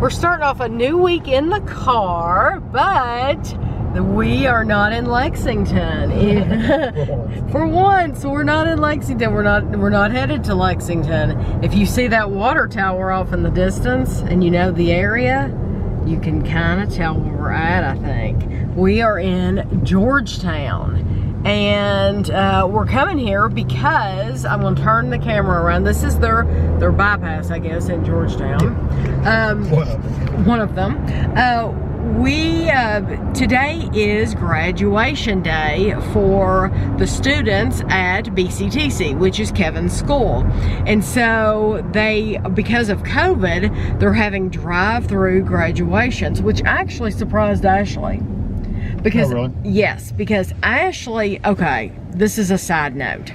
We're starting off a new week in the car, but we are not in Lexington. For once, we're not in Lexington. We're not headed to Lexington. If you see that water tower off in the distance and you know the area, you can kind of tell where we're at, I think. We are in Georgetown. And we're coming here because I'm going to turn the camera around. This is their bypass, I guess, in Georgetown. One of them. Today is graduation day for the students at BCTC, which is Kevin's school. And so because of COVID, they're having drive-thru graduations, which actually surprised Ashley. Because, oh, really? Yes, because Ashley, okay, this is a side note.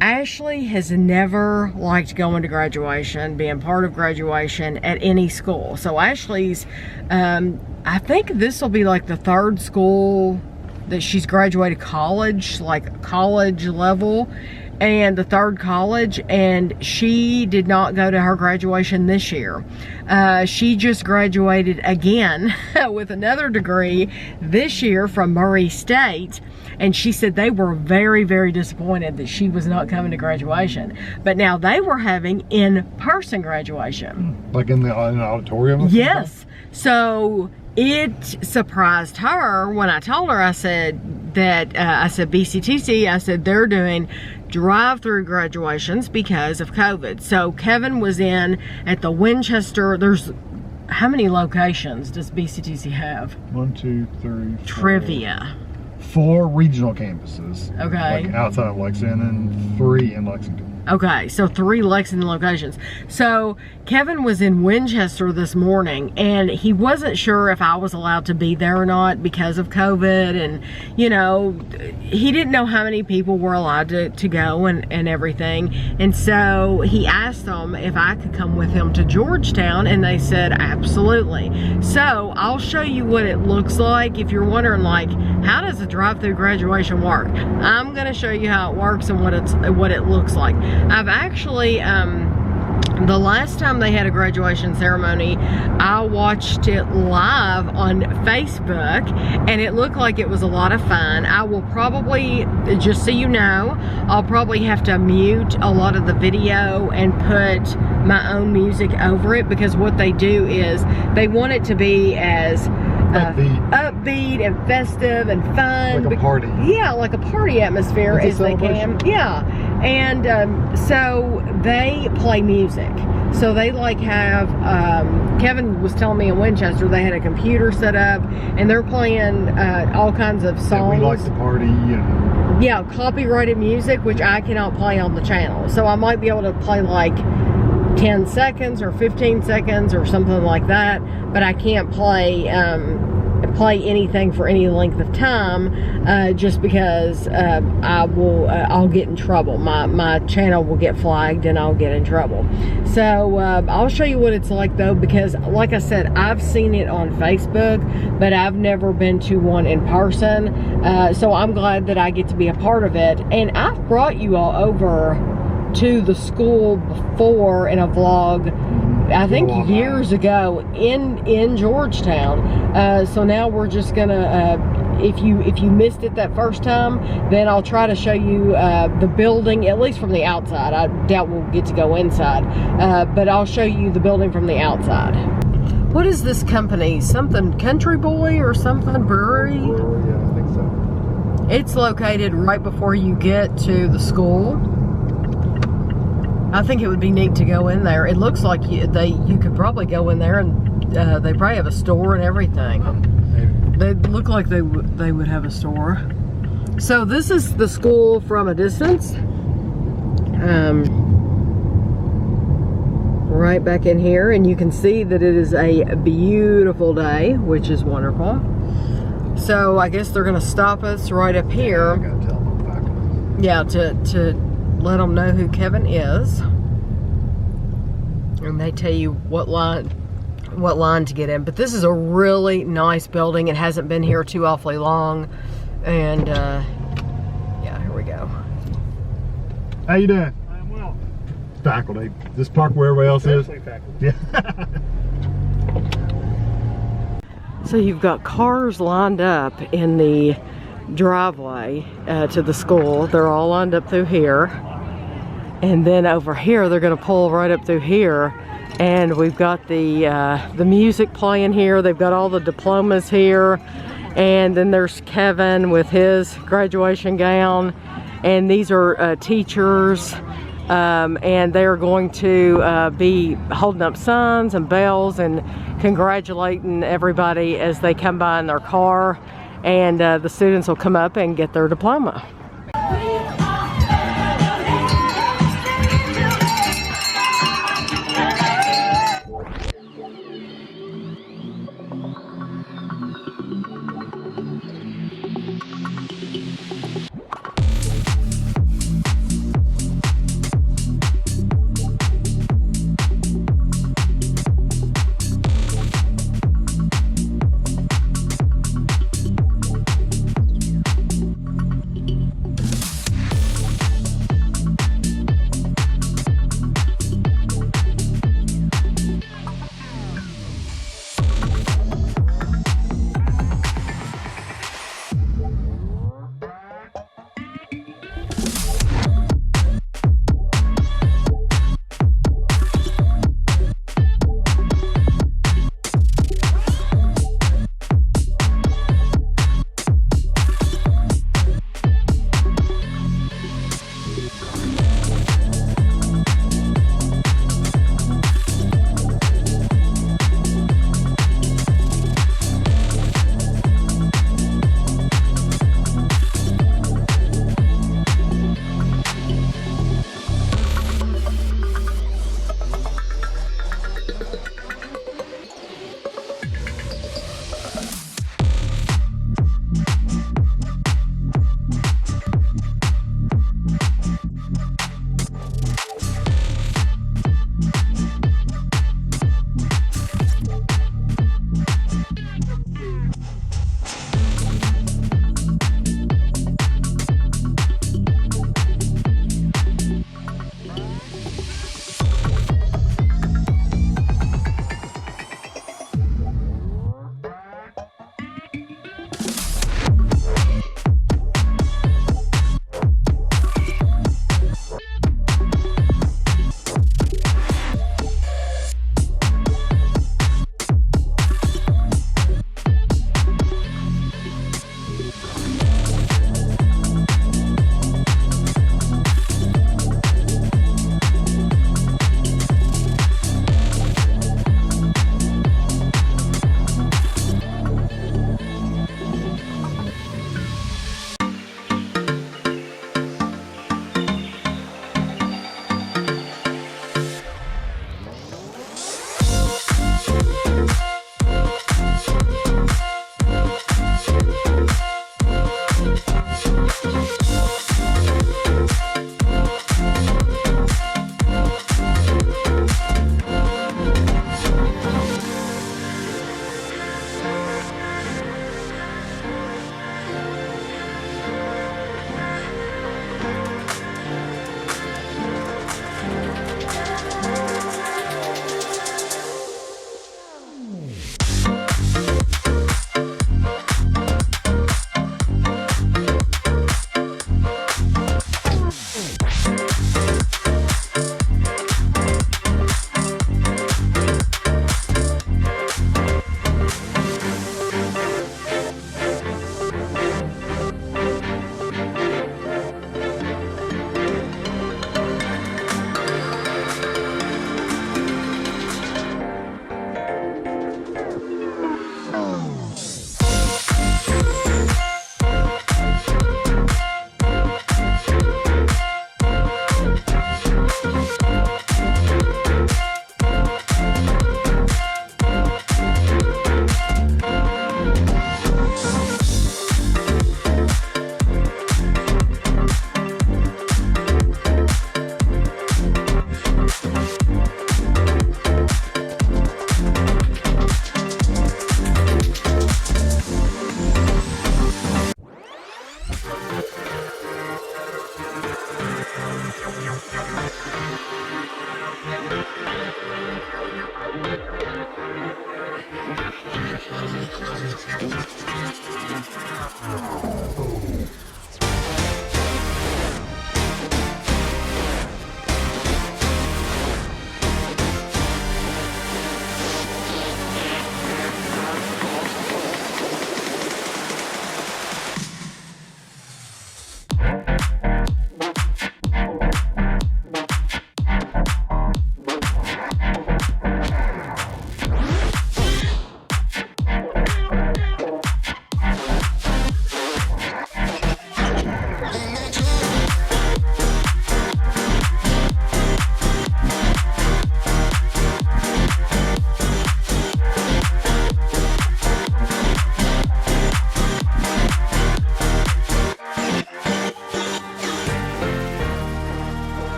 Ashley has never liked going to graduation, being part of graduation at any school. So Ashley's, I think this will be like the third school that she's graduated college, like college level, and the third college, and she did not go to her graduation this year. She just graduated again with another degree this year from Murray State, and she said they were very, very disappointed that she was not coming to graduation. But now they were having in-person graduation. Like in the auditorium? Yes. So it surprised her when I told her, I said BCTC, I said they're doing drive-through graduations because of COVID. So Kevin was in at the Winchester. There's, how many locations does BCTC have? 1, 2, 3, 4. Trivia. 4 regional campuses. Okay. Like outside of Lexington and 3 in Lexington. Okay, so 3 Lexington locations. So Kevin was in Winchester this morning, and he wasn't sure if I was allowed to be there or not because of COVID, and you know, he didn't know how many people were allowed to go and everything. And so he asked them if I could come with him to Georgetown, and they said absolutely. So I'll show you what it looks like. If you're wondering, like, how does a drive-through graduation work? I'm gonna show you how it works and what it looks like. I've actually, the last time they had a graduation ceremony, I watched it live on Facebook, and it looked like it was a lot of fun. I will probably, just so you know, I'll probably have to mute a lot of the video and put my own music over it, because what they do is they want it to be as upbeat and festive and fun. Like a party. Yeah, like a party atmosphere as they can. Yeah. And so they play music. So they like have, Kevin was telling me in Winchester, they had a computer set up and they're playing all kinds of songs. And we like to party. And yeah, copyrighted music, which I cannot play on the channel. So I might be able to play like 10 seconds or 15 seconds or something like that, but I can't play anything for any length of time, just because I'll get in trouble. My channel will get flagged and I'll get in trouble. So I'll show you what it's like though, because like I said, I've seen it on Facebook, but I've never been to one in person. So I'm glad that I get to be a part of it. And I've brought you all over to the school before in a vlog, I think years ago in Georgetown. So now we're just gonna, if you missed it that first time, then I'll try to show you the building, at least from the outside. I doubt we'll get to go inside, but I'll show you the building from the outside. What is this company? Something Country Boy or something brewery? yeah, I think so. It's located right before you get to the school. I think it would be neat to go in there. It looks like you could probably go in there and they probably have a store and everything. They look like they would have a store. So this is the school from a distance. Right back in here, and you can see that it is a beautiful day, which is wonderful. So I guess they're gonna stop us right up here. I gotta tell them back. Yeah, to let them know who Kevin is, and they tell you what line to get in. But this is a really nice building. It hasn't been here too awfully long, and yeah, here we go. How you doing? I'm well. Faculty. Just park where everybody else is. Faculty. Yeah. So you've got cars lined up in the driveway to the school. They're all lined up through here. And then over here, they're gonna pull right up through here. And we've got the music playing here. They've got all the diplomas here. And then there's Kevin with his graduation gown. And these are teachers. And they're going to be holding up signs and bells and congratulating everybody as they come by in their car, and the students will come up and get their diploma.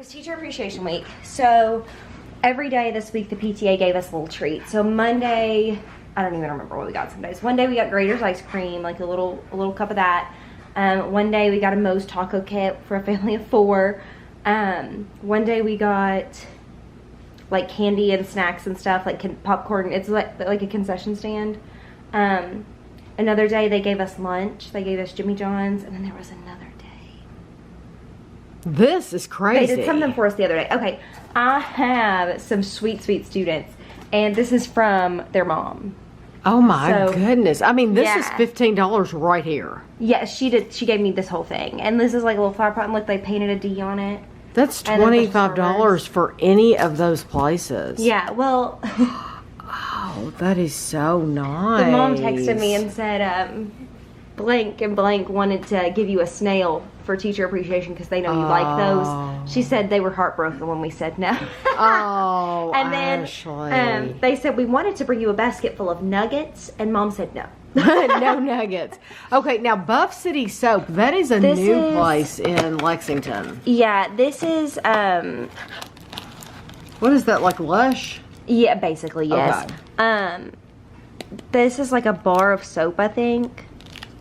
Teacher Appreciation Week. So every day this week the PTA gave us a little treat. So Monday, I don't even remember what we got some days. One day we got Grader's ice cream, like a little cup of that. One day we got a Moe's taco kit for a family of 4. One day we got like candy and snacks and stuff, like popcorn. It's like a concession stand. Another day they gave us lunch. They gave us Jimmy John's, and then there was another day. This is crazy. They did something for us the other day. Okay, I have some sweet students, and this is from their mom. Oh my goodness. I mean, this is Yeah. $15 right here. Yeah, she did. She gave me this whole thing, and this is like a little flower pot, and look, they painted a D on it. That's And then there's $25 for any of those places. Yeah, well, Oh, that is so nice. the mom texted me and said, blank and blank wanted to give you a snail for teacher appreciation because they know you like those. She said they were heartbroken when we said no. Oh, And then Ashley. they said we wanted to bring you a basket full of nuggets, and Mom said no. No nuggets. Okay, now Buff City Soap, that is a This new is- place in Lexington. Yeah, this is What is that, like Lush? yeah, basically yes. Okay. This is like a bar of soap, I think.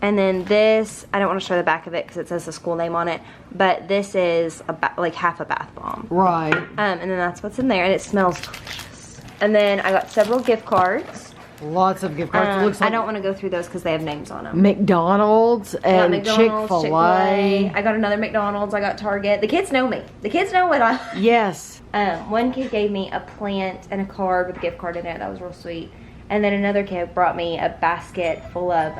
And then this, I don't want to show the back of it because it says the school name on it, but this is like half a bath bomb. Right. And then that's what's in there, and it smells delicious. And then I got several gift cards. Lots of gift cards. It looks like I don't want to go through those because they have names on them. McDonald's I got and McDonald's, Chick-fil-A. I got another McDonald's. I got Target. The kids know me. The kids know what I. Yes. One kid gave me a plant and a card with a gift card in it. That was real sweet. And then another kid brought me a basket full of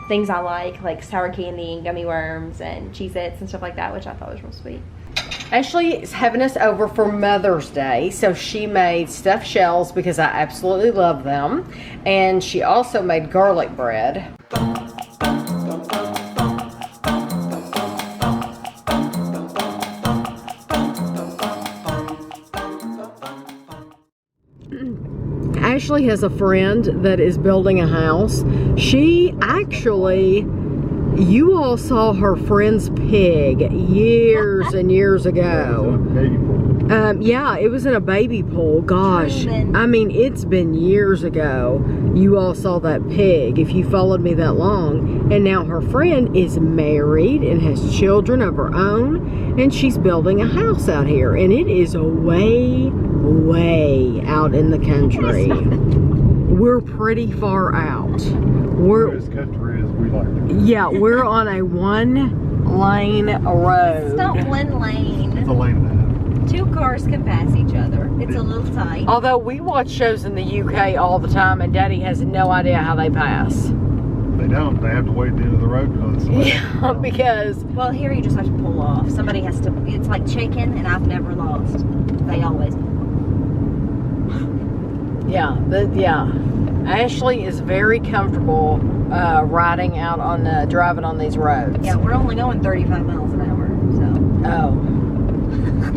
things I like sour candy and gummy worms and Cheez-Its and stuff like that, which I thought was real sweet. Ashley is having us over for Mother's Day, so she made stuffed shells because I absolutely love them, and she also made garlic bread. Ashley has a friend that is building a house. She actually, you all saw her friend's pig years and years ago. Baby pool. Yeah, it was in a baby pool. Gosh, I mean, it's been years ago. You all saw that pig, if you followed me that long. And now her friend is married and has children of her own, and she's building a house out here. And it is way out in the country. We're pretty far out. We're as country as we like to. Yeah, we're on a 1-lane road. It's not one lane. It's a lane and a half. 2 cars can pass each other. It's a little tight. Although we watch shows in the UK all the time, and Daddy has no idea how they pass. They don't. They have to wait at the end of the road because it's Yeah, because Well, here you just have to pull off. Somebody has to. It's like chicken, and I've never lost. They always pull off. yeah. Ashley is very comfortable riding out on driving on these roads. Yeah, we're only going 35 miles an hour, so. Oh.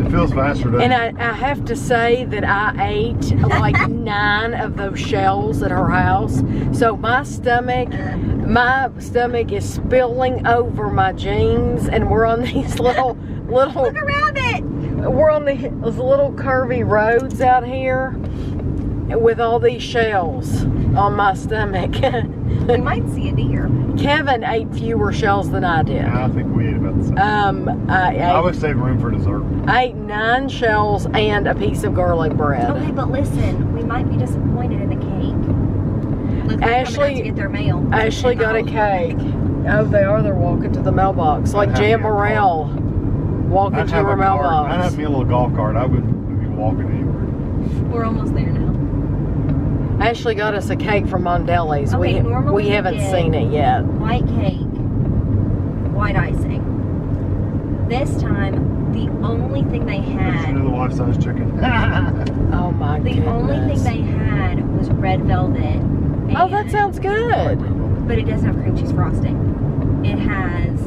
it feels faster. And I have to say that I ate like 9 of those shells at her house. So my stomach is spilling over my jeans, and we're on these little Look around it! we're on these little curvy roads out here with all these shells on my stomach. We might see a deer. Kevin ate fewer shells than I did. I think we ate about the same. I would save room for dessert. I ate 9 shells and a piece of garlic bread. Okay, but listen, we might be disappointed in the cake. Look, they're coming out to get their mail. Ashley got a cake. Oh, they are. They're walking to the mailbox. Like Jan Morrell walking to her mailbox. I'd have me a little golf cart. I wouldn't be walking anywhere. We're almost there now. Ashley got us a cake from Mondelli's. Okay, normally we we haven't get seen it yet. White cake, white icing. This time, the only thing they had. Another life-size chicken. Oh my goodness. The only thing they had was red velvet. Oh, that sounds good. But it doesn't have cream cheese frosting. It has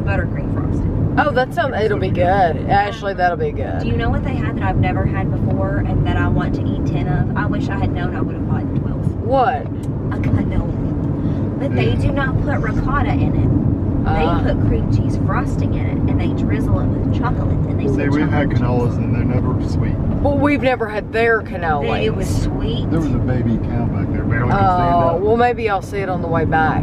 buttercream frosting. Oh, it'll be good. Ashley, that'll be good. Do you know what they had that I've never had before and that I want to eat 10 of? I wish I had known I would have bought 12. What? A cannoli. But they do not put ricotta in it. They put cream cheese frosting in it, and they drizzle it with chocolate. And they See, we've had cannolis and they're never sweet. Well, we've never had their cannoli. It was sweet. There was a baby cow back there, barely could stand Oh, up. well, maybe I'll see it on the way back.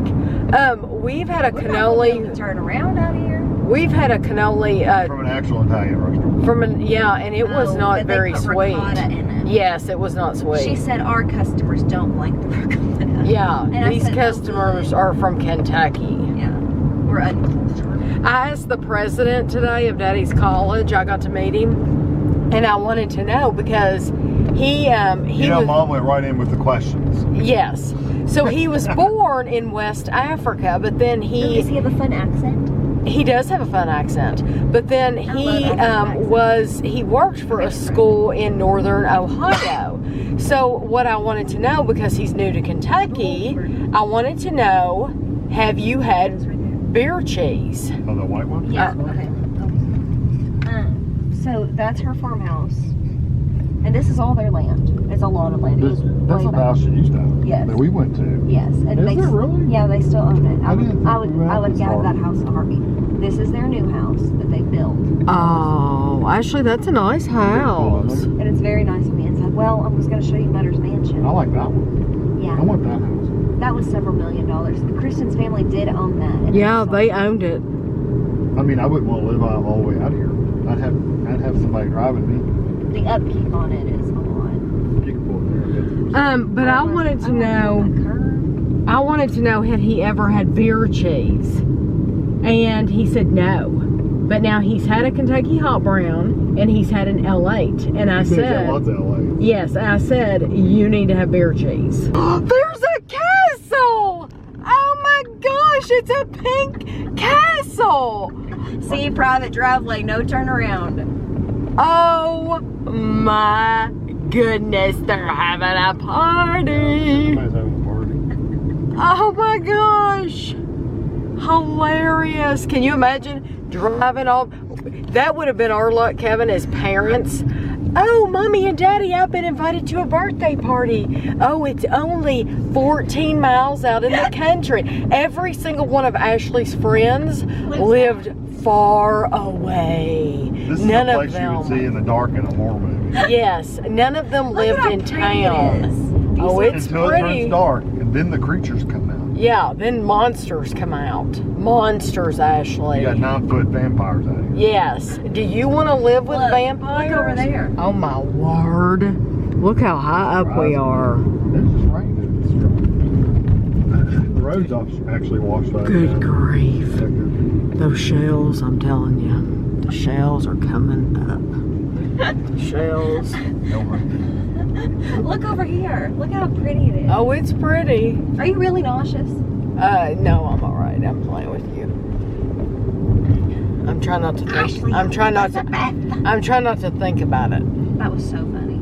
We've had a cannoli. Turn around out here. We've had a cannoli From an actual Italian restaurant. and it was not but they very put sweet. ricotta in it. Yes, it was not sweet. She said our customers don't like the ricotta. Yeah, And I these said, customers are from Kentucky. Yeah, we're uncultured. I asked the president today of Daddy's college. I got to meet him, and I wanted to know because he Mom went right in with the questions. Yes. So he was born in West Africa, but then Does he have a fun accent? he does have a fun accent. But then he worked for a school in northern Ohio. So what I wanted to know, because he's new to Kentucky, I wanted to know, have you had beer cheese? Oh, the white one? Yeah. Okay. So that's her farmhouse, and this is all their land. It's a lot of land. That's what the house she used to have. Yes. That we went to. Yes. And Is it really? Yeah, they still own it. I didn't think I would this get out of far. that house in a heartbeat. This is their new house that they built, Oh, actually, that's a nice house. and it's very nice on the inside. Well, I was going to show you Butter's mansion. I like that one. I Yeah, want that house. that was several $1 million. The Christian's family did own that. and Yeah, sold they it. owned it. I mean, I wouldn't want to live out all the way out here. I'd have somebody driving me. The upkeep on it is a lot. You can pull it there. But I wanted to know, had he ever had beer cheese? And he said no. But now he's had a Kentucky Hot Brown and he's had an L8. And I said, lots of LA. yes, I said, you need to have beer cheese. There's a castle! Oh my gosh, it's a pink castle! See, private driveway, no turnaround. Oh my goodness, they're having a party. Somebody's having a party. Oh my gosh. Hilarious. Can you imagine driving all? That would have been our luck, Kevin, as parents. Oh, Mommy and Daddy, I've been invited to a birthday party. Oh, it's only 14 miles out in the country. Every single one of Ashley's friends lived far away. This is None the of place you them. would see in the dark in a horror movie. Yes, none of them lived in town. Oh, it's Until it pretty. turns dark, and then the creatures come out. Yeah, then monsters come out. Monsters, Ashley. You got 9-foot vampires out here. Yes. Do you want to live with vampires? Look over there. Oh my word. Look how high up we are. It's just raining. The road's actually washed out. Good grief. Yeah, good. Those shells, I'm telling you. The shells are coming up. The shells. No rain. Look over here. Look how pretty it is. Oh, it's pretty. Are you really nauseous? No, I'm all right. I'm playing with you. I'm trying not to think. Ashley, I'm trying not to think about it. That was so funny.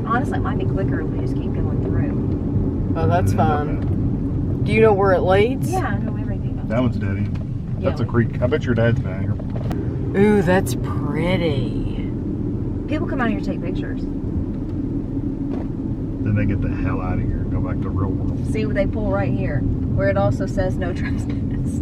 Honestly, it might be quicker if we just keep going through. Oh, that's fine. Do you know where it leads? Yeah, I know everything. That one's dead end. That's Yeah. a creek. I bet your dad's down here. Ooh, that's pretty. People come out here to take pictures. Then they get the hell out of here and go back to the real world. See what they pull right here, where it also says no trespass.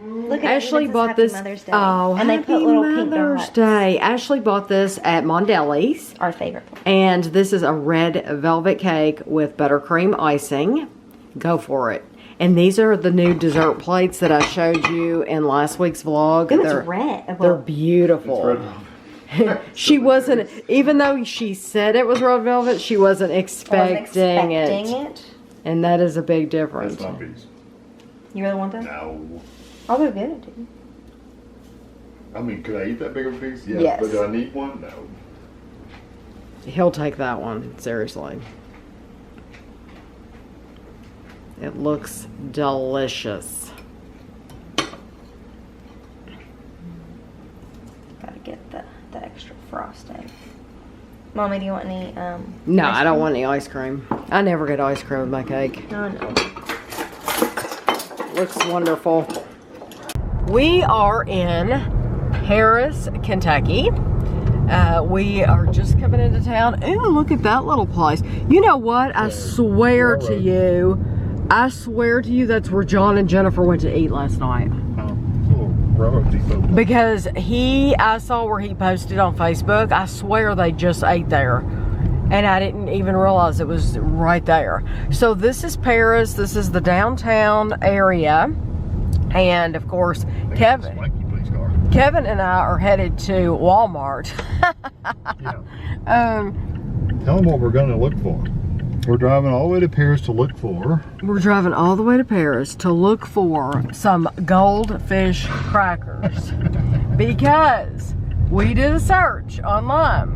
Look at Ashley it. bought Happy this. Mother's Day. Oh, and they Happy put little pink Mother's donuts. Day. Ashley bought this at Mondelli's. Our favorite place. And this is a red velvet cake with buttercream icing. Go for it. And these are the new dessert plates that I showed you in last week's vlog. Ooh, it's red. They're beautiful. She wasn't, even though she said it was red velvet, she wasn't expecting it. And that is a big difference. That's my piece. You really want that? No. I'll go get it, dude. I mean, could I eat that big of a piece? Yeah. Yes. But do I need one? No. He'll take that one, seriously. It looks delicious. Gotta get the extra frosting. Mommy, do you want any, No, ice I don't cream? want any ice cream. I never get ice cream with my cake. No, no. Looks wonderful. We are in Paris, Kentucky. We are just coming into town. Ooh, look at that little place. You know what? I swear to you, that's where John and Jennifer went to eat last night. Little railroad depot. Because I saw where he posted on Facebook. I swear they just ate there. And I didn't even realize it was right there. So this is Paris. This is the downtown area. And of course, Kevin and I are headed to Walmart. Yeah. Um, Tell them what we're going to look for. We're driving all the way to Paris to look for. We're driving all the way to Paris to look for some Goldfish crackers. Because we did a search online.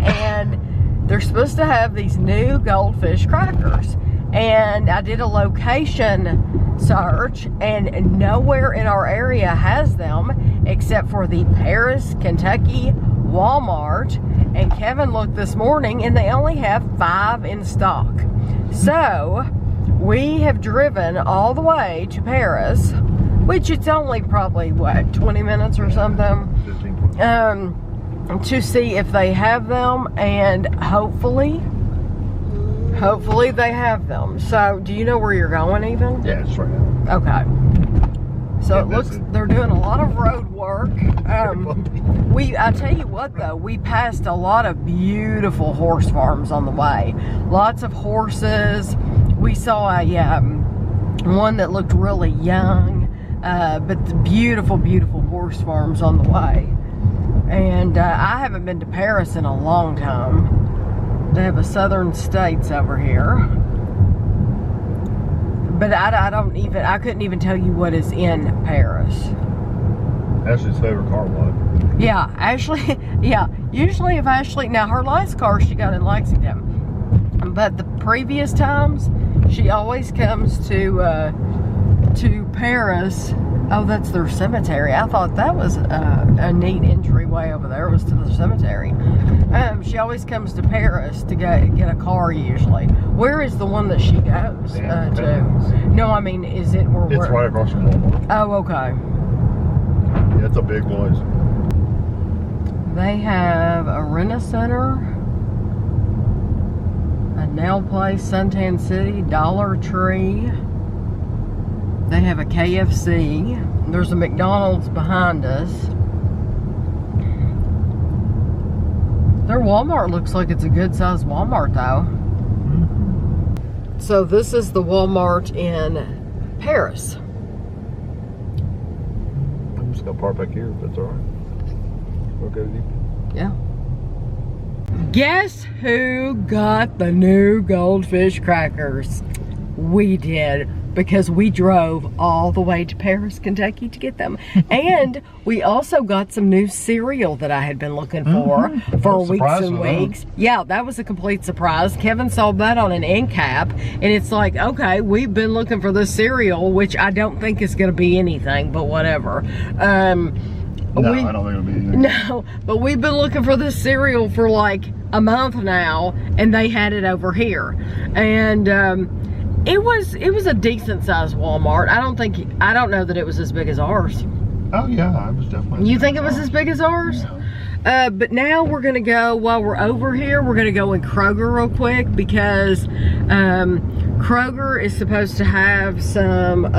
And they're supposed to have these new Goldfish crackers. And I did a location search, and nowhere in our area has them except for the Paris, Kentucky Walmart. And Kevin looked this morning and they only have 5 in stock. So we have driven all the way to Paris, which it's only probably what, 20 minutes or something, 15, 20. to see if they have them, and hopefully Hopefully they have them. So, do you know where you're going even? Yeah, it's right now. Okay. So Yeah, it looks they're doing a lot of road work. I tell you what though, we passed a lot of beautiful horse farms on the way. Lots of horses. We saw a one that looked really young, but the beautiful, beautiful horse farms on the way. And I haven't been to Paris in a long time. They have a Southern States over here. But I couldn't even tell you what is in Paris. Ashley's favorite car was. Yeah, Ashley, yeah. Usually if Ashley, now her last car she got in Lexington. But the previous times, she always comes to Paris. Oh, that's their cemetery. I thought that was a neat entryway over there. It was to the cemetery. She always comes to Paris to get a car usually. Where is the one that she goes to? No, I mean, is it where? It's right across from Walmart. Oh, okay. Yeah, it's a big place. They have a rent-a-center, a nail place, Suntan City, Dollar Tree. They have a KFC. There's a McDonald's behind us. Their Walmart looks like it's a good sized Walmart though. So this is the Walmart in Paris. I'm just gonna park back here if that's alright. Okay with you? Yeah. Guess who got the new Goldfish crackers? We did, because we drove all the way to Paris, Kentucky to get them. And we also got some new cereal that I had been looking for weeks and weeks. Yeah, that was a complete surprise. Kevin saw that on an end cap, and it's like, okay, we've been looking for this cereal, which I don't think is going to be anything, but whatever. No, I don't think it'll be anything. No, but we've been looking for this cereal for like a month now, and they had it over here. And it was a decent sized Walmart. I don't know that it was as big as ours. Oh yeah, it was definitely. You think it was as big as ours? Yeah. But now we're gonna go, while we're over here, we're gonna go in Kroger real quick, because Kroger is supposed to have some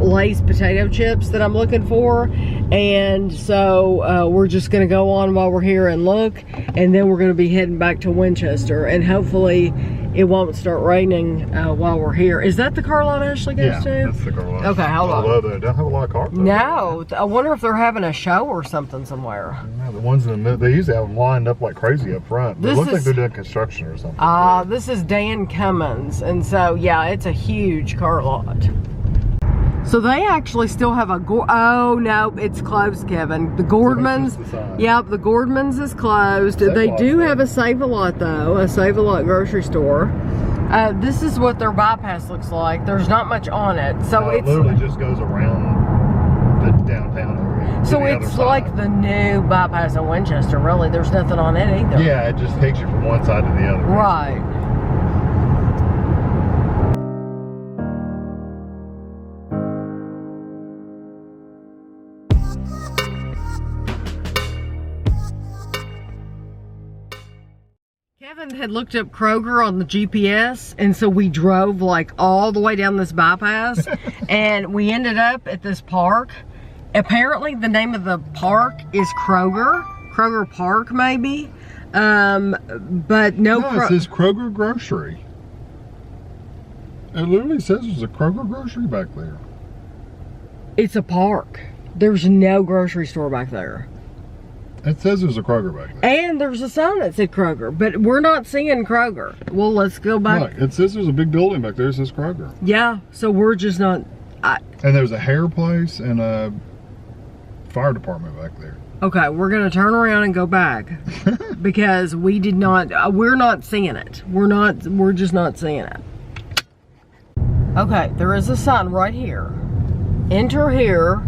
Lay's potato chips that I'm looking for. And so we're just gonna go on while we're here and look, and then we're gonna be heading back to Winchester, and hopefully it won't start raining while we're here. Is that the car lot Ashley goes to? Yeah, that's the car lot. Okay, hold on. Although they don't have a lot of cars. No, I wonder if they're having a show or something somewhere. Yeah, the ones in the middle, they usually have them lined up like crazy up front. It looks like they're doing construction or something. This is Dan Cummins, and so yeah, it's a huge car lot. So they actually still have oh no, it's closed, Kevin. The Gordman's, yep, the Gordman's is closed. They do have a Save-A-Lot though, a Save-A-Lot grocery store. This is what their bypass looks like. There's not much on it, so it literally just goes around the downtown area. So it's like the new bypass in Winchester. Really, there's nothing on it either. Yeah, it just takes you from one side to the other. Right. Kevin had looked up Kroger on the GPS, and so we drove like all the way down this bypass, and we ended up at this park. Apparently the name of the park is Kroger Park maybe, but no, it says Kroger Grocery. It literally says there's a Kroger Grocery back there. It's a park. There's no grocery store back there. It says there's a Kroger back there. And there's a sign that said Kroger, but we're not seeing Kroger. Well, let's go back. Look, it says there's a big building back there that says Kroger. Yeah, so we're just not... And there's a hair place and a fire department back there. Okay, we're going to turn around and go back because we did not... we're not seeing it. We're just not seeing it. Okay, there is a sign right here. Enter here.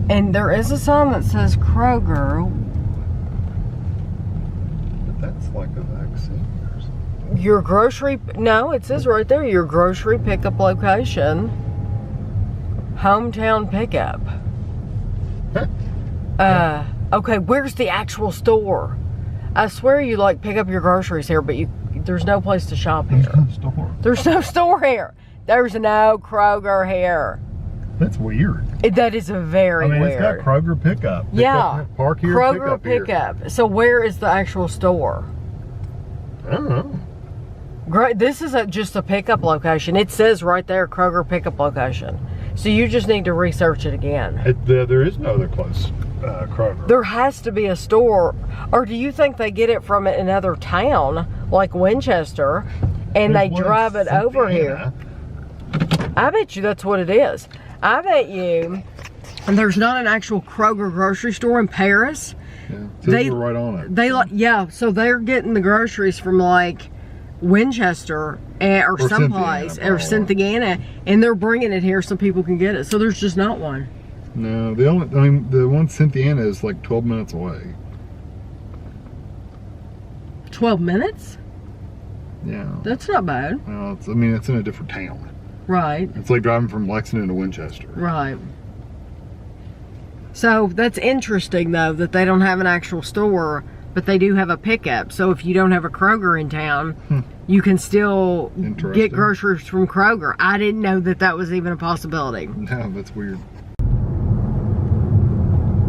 And there is a sign that says Kroger. But that's like a vaccine or something. Your grocery, no, it says right there, your grocery pickup location. Hometown pickup. Okay, where's the actual store? I swear you like pick up your groceries here, but There's no place to shop here. There's no store. There's no store here. There's no Kroger here. That's weird. That is very weird. It's got Kroger pickup. Yeah. Park here, Kroger pickup here. So where is the actual store? I don't know. Great. This is just a pickup location. It says right there, Kroger pickup location. So you just need to research it again. There is no other close Kroger. There has to be a store. Or do you think they get it from another town, like Winchester, and they drive it over here? I bet you that's what it is. I bet you, and there's not an actual Kroger grocery store in Paris. Yeah, they were right on it. So they're getting the groceries from like Winchester or someplace or Cynthiana, and they're bringing it here so people can get it. So there's just not one. No, the one Cynthiana is like 12 minutes away. 12 minutes? Yeah. That's not bad. Well, it's in a different town. Right. It's like driving from Lexington to Winchester. Right. So that's interesting though that they don't have an actual store, but they do have a pickup. So if you don't have a Kroger in town, you can still get groceries from Kroger. I didn't know that was even a possibility. No, that's weird.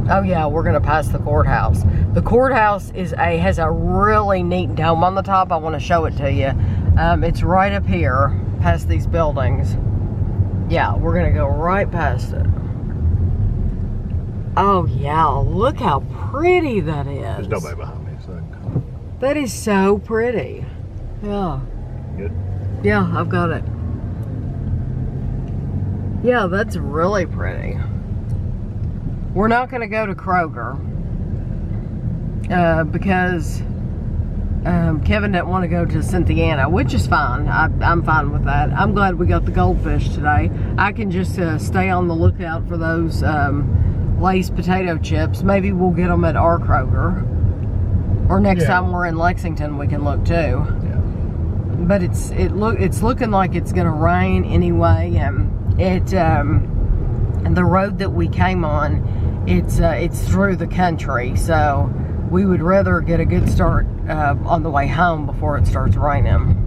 Oh yeah, we're gonna pass the courthouse. The courthouse has a really neat dome on the top. I want to show it to you. It's right up here, past these buildings. Yeah, we're gonna go right past it. Oh yeah, look how pretty that is. There's nobody behind me, so. That is so pretty. Yeah. Good? Yeah, I've got it. Yeah, that's really pretty. We're not going to go to Kroger because Kevin didn't want to go to Cynthiana, which is fine. I'm fine with that. I'm glad we got the Goldfish today. I can just stay on the lookout for those Lay's potato chips. Maybe we'll get them at our Kroger. Or next time we're in Lexington, we can look too. Yeah. But it's looking like it's going to rain anyway, and the road that we came on, it's through the country, so we would rather get a good start on the way home before it starts raining.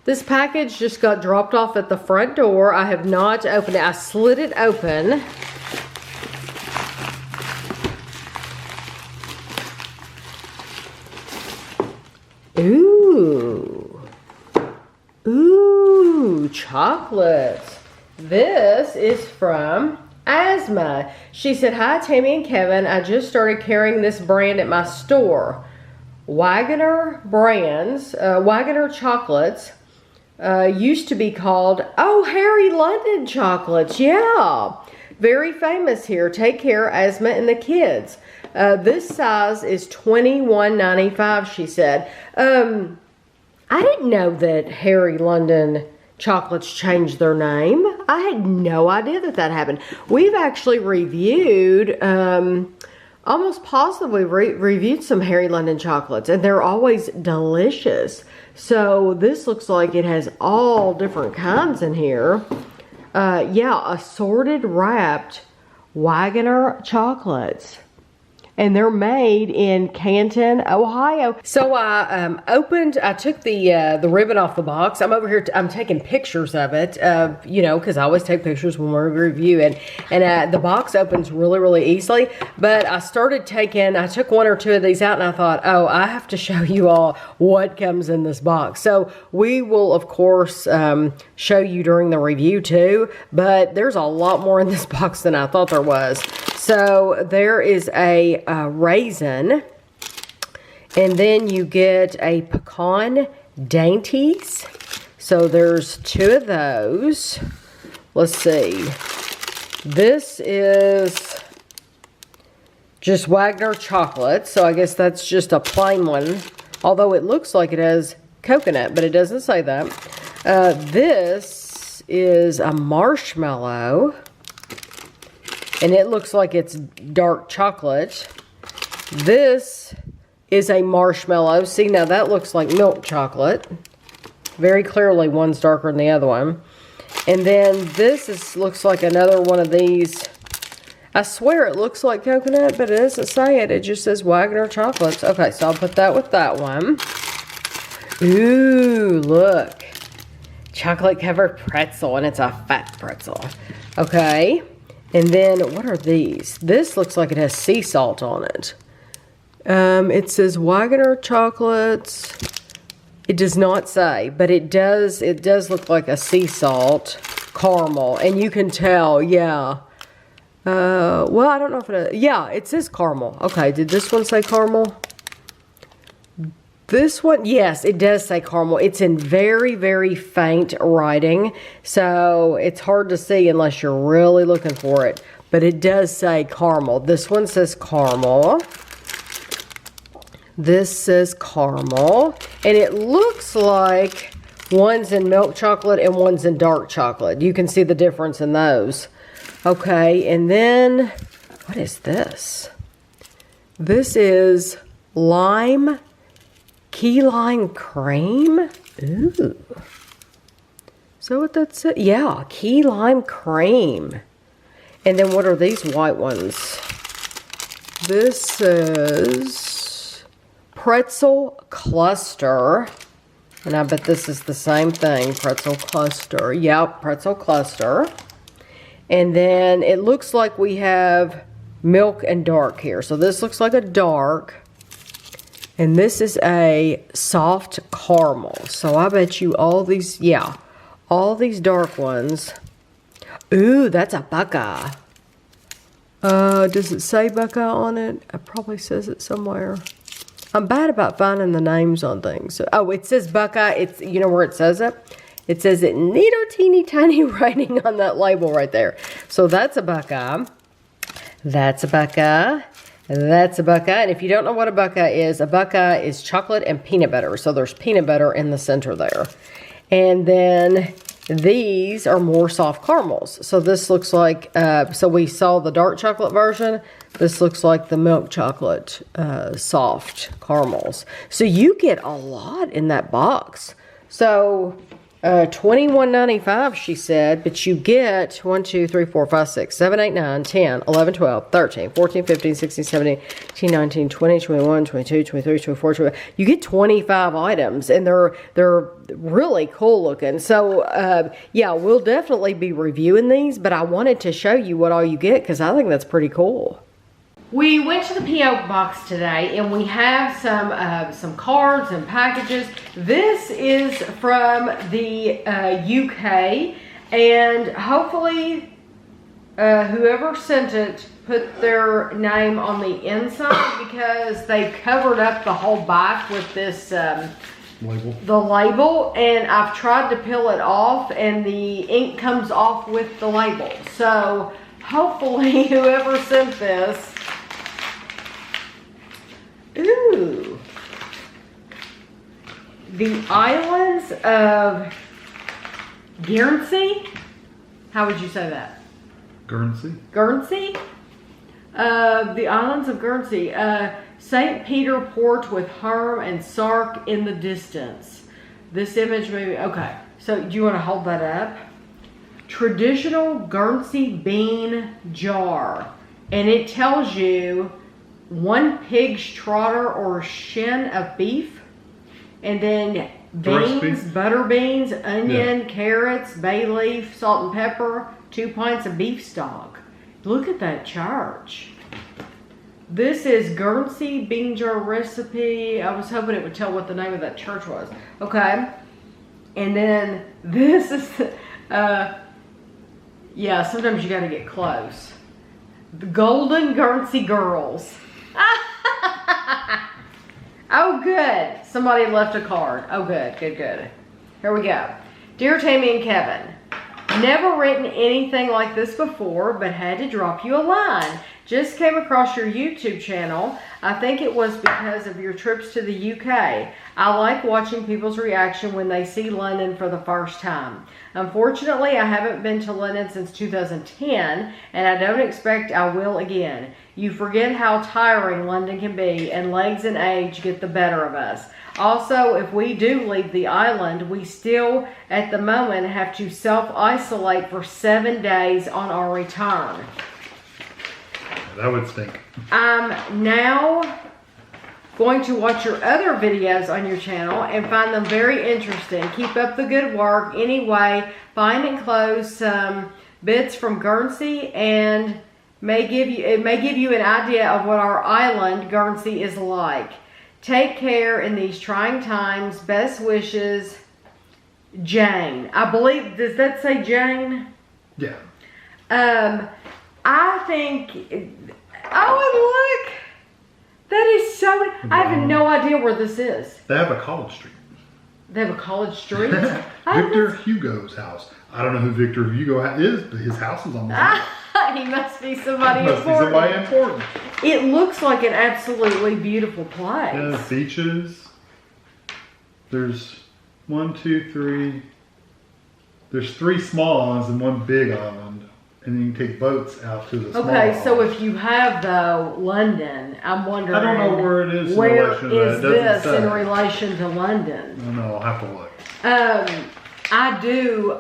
This package just got dropped off at the front door. I have not opened it. I slid it open. Ooh. Ooh, chocolate. This is from Asma. She said, "Hi, Tammy and Kevin. I just started carrying this brand at my store. Wagoner brands, Wagoner chocolates. Used to be called, Harry London chocolates. Yeah. Very famous here. Take care, Asma and the kids. This size is $21.95, she said. I didn't know that Harry London chocolates changed their name. I had no idea that happened. We've actually reviewed, almost positively reviewed some Harry London chocolates, and they're always delicious. So this looks like it has all different kinds in here. Assorted wrapped Wagoner chocolates. And they're made in Canton, Ohio. So I took the ribbon off the box. I'm over here, I'm taking pictures of it, because I always take pictures when we're reviewing. And the box opens really, really easily. But I took one or two of these out and I thought, I have to show you all what comes in this box. So we will, of course, show you during the review too. But there's a lot more in this box than I thought there was. So there is a raisin, and then you get a pecan dainties. So there's 2 of those. Let's see. This is just Wagner chocolate. So I guess that's just a plain one. Although it looks like it has coconut, but it doesn't say that. This is a marshmallow. And it looks like it's dark chocolate. This is a marshmallow. See, now that looks like milk chocolate. Very clearly, one's darker than the other one. And then this looks like another one of these. I swear it looks like coconut, but it doesn't say it. It just says Wagner chocolates. Okay, so I'll put that with that one. Ooh, look. Chocolate covered pretzel, and it's a fat pretzel. Okay. And then, what are these? This looks like it has sea salt on it. It says Wagner chocolates. It does not say, but it does look like a sea salt caramel. And you can tell, yeah. Well, I don't know if it, yeah, it says caramel. Okay, did this one say caramel? This one, yes, it does say caramel. It's in very, very faint writing, so it's hard to see unless you're really looking for it. But it does say caramel. This one says caramel. This says caramel. And it looks like one's in milk chocolate and one's in dark chocolate. You can see the difference in those. Okay, and then, what is this? This is key lime cream. Ooh. So what that said? Yeah, key lime cream. And then what are these white ones? This says pretzel cluster. And I bet this is the same thing, pretzel cluster. Yep, pretzel cluster. And then it looks like we have milk and dark here. So this looks like a dark. And this is a soft caramel. So I bet you all these, yeah, all these dark ones. Ooh, that's a Buckeye. Does it say Buckeye on it? It probably says it somewhere. I'm bad about finding the names on things. So, oh, it says Buckeye. It's, you know where it says it? It says it neater teeny tiny writing on that label right there. So that's a Buckeye. That's a Buckeye. That's a Buckeye. And if you don't know what a Buckeye is chocolate and peanut butter. So there's peanut butter in the center there. And then these are more soft caramels. So this looks like, so we saw the dark chocolate version. This looks like the milk chocolate soft caramels. So you get a lot in that box. So $21.95 she said, but you get 1, 2, 3, 4, 5, 6, 7, 8, 9, 10, 11, 12, 13, 14, 15, 16, 17, 18, 19, 20, 21, 22, 23, 24, 25. You get 25 items, and they're really cool looking. So yeah, we'll definitely be reviewing these, but I wanted to show you what all you get because I think that's pretty cool. We went to the P.O. box today, and we have some cards and packages. This is from the UK, and hopefully whoever sent it put their name on the inside because they covered up the whole back with this the label, and I've tried to peel it off, and the ink comes off with the label. So hopefully whoever sent this. Ooh. The islands of Guernsey. How would you say that? Guernsey. Guernsey? The islands of Guernsey. St. Peter Port with Herm and Sark in the distance. This image maybe, okay. So do you want to hold that up? Traditional Guernsey bean jar. And it tells you 1 pig's trotter or shin of beef, and then beans, butter beans, onion, carrots, bay leaf, salt and pepper, 2 pints of beef stock. Look at that church. This is Guernsey bean jar recipe. I was hoping it would tell what the name of that church was. Okay. And then this is, yeah, sometimes you got to get close. The Golden Guernsey Girls. Oh, good. Somebody left a card. Oh, good, good, good. Here we go. Dear Tammy and Kevin, never written anything like this before, but had to drop you a line. Just came across your YouTube channel. I think it was because of your trips to the UK. I like watching people's reaction when they see London for the first time. Unfortunately, I haven't been to London since 2010, and I don't expect I will again. You forget how tiring London can be, and legs and age get the better of us. Also, if we do leave the island, we still, at the moment, have to self-isolate for 7 days on our return. That would stink. I'm now going to watch your other videos on your channel and find them very interesting. Keep up the good work. Anyway, find and close some bits from Guernsey and it may give you an idea of what our island, Guernsey, is like. Take care in these trying times. Best wishes, Jane. I believe, does that say Jane? Yeah. I think, oh, and look, that is so, I have no idea where this is. They have a college street. They have a college street? Victor Hugo's house. I don't know who Victor Hugo is, but his house is on the side. He must be somebody Must be important. somebody important. It looks like an absolutely beautiful place. Yeah, beaches. There's 1, 2, 3. There's 3 small islands and 1 big island. And you can take boats out to the small Okay, so islands. if you have, though, London, I'm wondering. I don't know where it is in where relation to that. is It doesn't this say. in relation to London? I don't know, I'll have to look. I do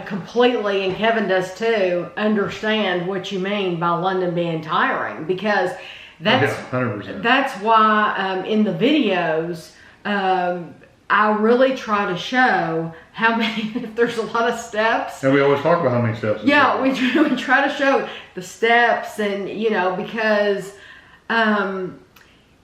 completely, and Kevin does too, understand what you mean by London being tiring, because that's, Yeah, 100%. that's why in the videos, I really try to show how many, if there's a lot of steps. And we always talk about how many steps. Yeah, we try to show the steps, and because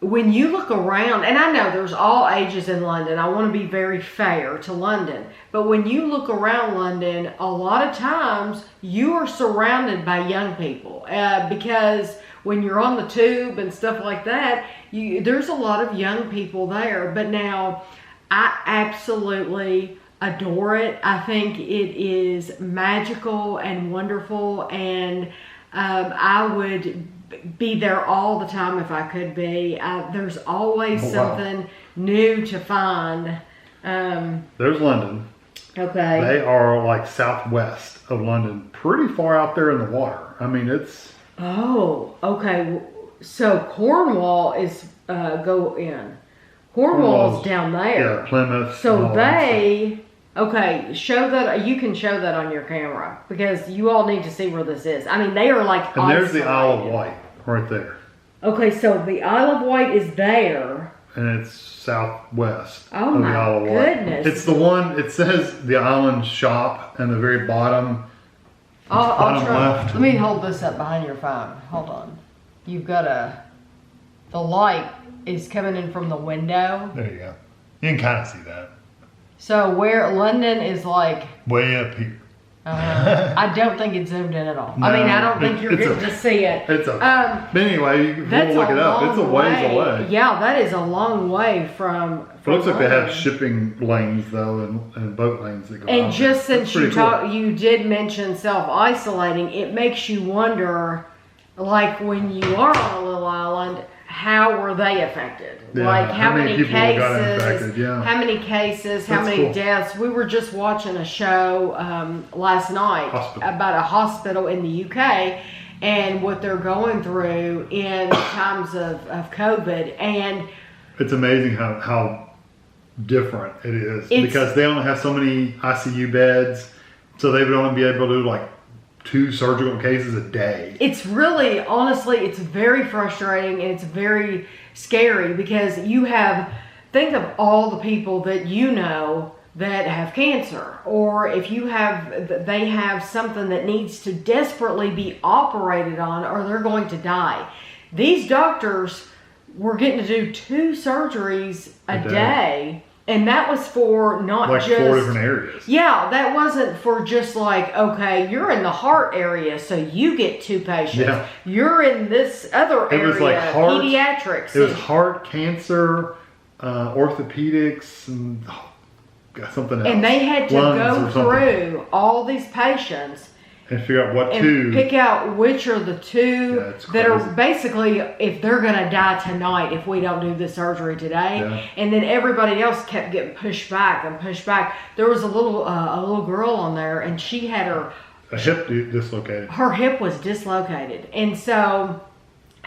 when you look around, and I know there's all ages in London, I want to be very fair to London, but when you look around London, a lot of times you are surrounded by young people because when you're on the tube and stuff like that, there's a lot of young people there. But now, I absolutely adore it. I think it is magical and wonderful, and I would be there all the time if I could be. There's always something new to find. There's London. Okay. They are like southwest of London, pretty far out there in the water. I mean, it's... Oh, okay. So Cornwall is, Cornwall's down there. Yeah, Plymouth. So all they, okay, show that, you can show that on your camera, because you all need to see where this is. I mean, they are like and there's the Isle of isolated. Wight right there. Okay, so the Isle of Wight is there. And it's southwest Oh of my the Isle of Wight. goodness. It's the one, it says the island shop in the very bottom. I'll Bottom try. left. Let me hold this up behind your phone. Hold on. You've got the light is coming in from the window. There you go. You can kind of see that. So where London is like, Way up here. I don't think it's zoomed in at all. I No, mean, I don't think you're it's getting to see it. It's okay. But anyway, you can That's look it up. long It's a ways away. Yeah, that is a long way from It looks like they have London. shipping lanes though, and boat lanes that go And out just there. since That's you pretty cool. you did mention self-isolating, it makes you wonder, like when you are on a little island, how were they affected? Yeah, like how many people got cases? infected, yeah. How many cases? How That's many cool. deaths? We were just watching a show last night Hospital. about a hospital in the UK and what they're going through in times of COVID. And It's amazing how different it is It's- because they only have so many ICU beds, so they would only be able to do like 2 surgical cases a day. it's really, honestly, it's very frustrating and it's very scary because think of all the people that you know that have cancer, or if they have something that needs to desperately be operated on, or they're going to die. These doctors were getting to do 2 surgeries a day. And that was for not Like just 4 different areas. Yeah, that wasn't for just like, okay, you're in the heart area, so you get 2 patients. Yeah. You're in this other It area, was like heart, pediatrics. It was heart, cancer, orthopedics, and something else. And they had to Lungs go or something. through all these patients And figure out what and two. pick out which are the two Yeah, it's that are crazy. basically, if they're going to die tonight if we don't do this surgery today. Yeah. And then everybody else kept getting pushed back and pushed back. There was a little girl on there, and she had A hip dislocated. her hip was dislocated. And so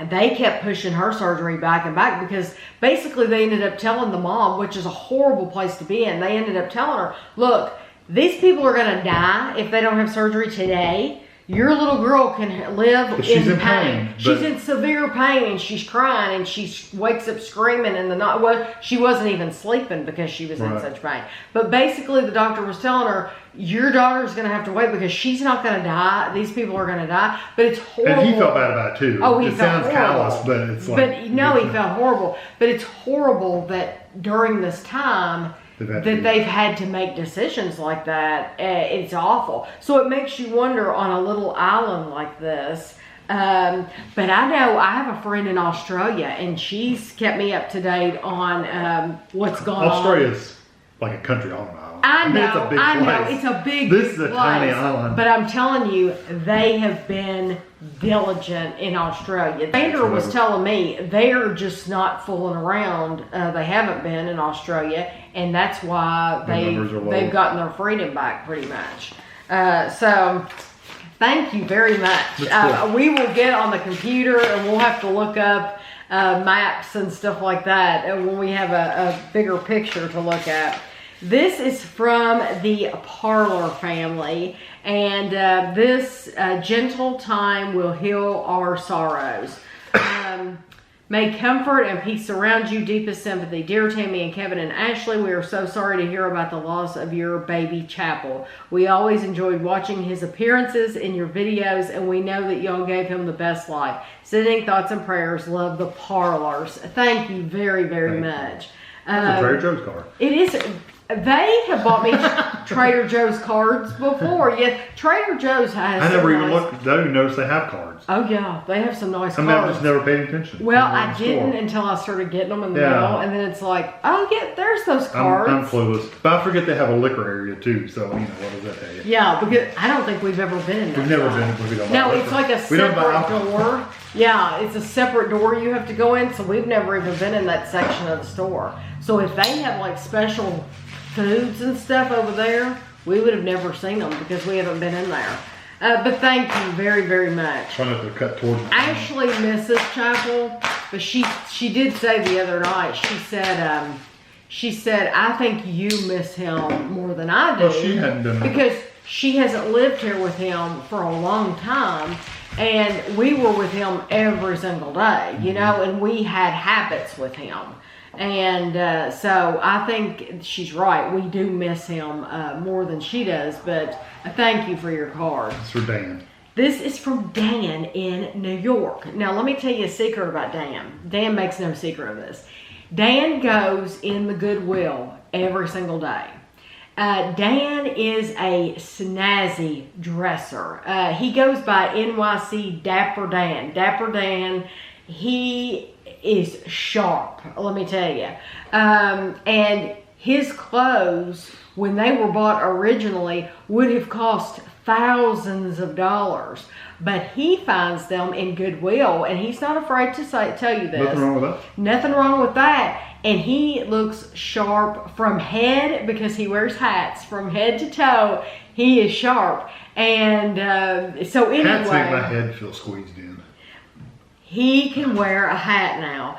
they kept pushing her surgery back and back because basically they ended up telling the mom, which is a horrible place to be in, they ended up telling her, look, these people are going to die if they don't have surgery today. Your little girl can live But she's in pain. pain, She's but- in severe pain, and she's crying, and she wakes up screaming in the night. Well, she wasn't even sleeping because she was in Right. such pain. But basically, the doctor was telling her, your daughter's going to have to wait because she's not going to die. These people are going to die. But it's horrible. And he felt bad about it too. Oh, he it felt sounds horrible. callous, but it's like. But no, he felt horrible. But it's horrible that during this time they've had to make decisions like that. It's awful. So it makes you wonder on a little island like this. But I know I have a friend in Australia, and she's kept me up to date on what's going on. Australia's like a country on an island. I know, it's a big I know, place. it's a big This is a place, tiny island. But I'm telling you, they have been diligent in Australia. Sandra was telling me they're just not fooling around. They haven't been in Australia, and that's why they've gotten their freedom back pretty much. So thank you very much. Cool. We will get on the computer, and we'll have to look up maps and stuff like that when we have a bigger picture to look at. This is from the Parlor family, and this gentle time will heal our sorrows. May comfort and peace surround you, deepest sympathy. Dear Tammy and Kevin and Ashley, we are so sorry to hear about the loss of your baby Chapel. We always enjoyed watching his appearances in your videos, and we know that y'all gave him the best life. Sending thoughts and prayers. Love, the Parlors. Thank you very, very much. That's a Trader Joe's card. It is. They have bought me Trader Joe's cards before. Yes, Trader Joe's has. I never some even nice- looked. I didn't even notice they have cards. Oh yeah, they have some nice I mean, I've cards. just never paid attention. Well, in the I didn't store. until I started getting them in the Yeah. mail, and then it's like, oh yeah, there's those cards. I'm clueless, but I forget they have a liquor area too. So what does that tell you? Yeah, because I don't think we've ever been in that. We've never side. been because we don't buy No, liquor. it's like a We don't buy separate alcohol. door. Yeah, it's a separate door you have to go in, so we've never even been in that section of the store. So if they have like special foods and stuff over there, we would have never seen them because we haven't been in there. But thank you very, very much. Try not to cut towards me. Ashley misses Chapel, but she did say the other night, she said, I think you miss him more than I do. Well, she hadn't done that. Because she hasn't lived here with him for a long time, and we were with him every single day, you know, and we had habits with him. And so I think she's right. We do miss him more than she does, but thank you for your card. It's for Dan. This is from Dan in New York. Now, let me tell you a secret about Dan. Dan makes no secret of this. Dan goes in the Goodwill every single day. Dan is a snazzy dresser. He goes by NYC Dapper Dan. Dapper Dan, he is sharp, let me tell you. And his clothes, when they were bought originally, would have cost thousands of dollars. But he finds them in Goodwill, and he's not afraid to tell you this. Nothing wrong with that. Nothing wrong with that. And he looks sharp from head, because he wears hats, from head to toe. He is sharp. And so anyway, Hats make my head feel squeezed in. he can wear a hat now.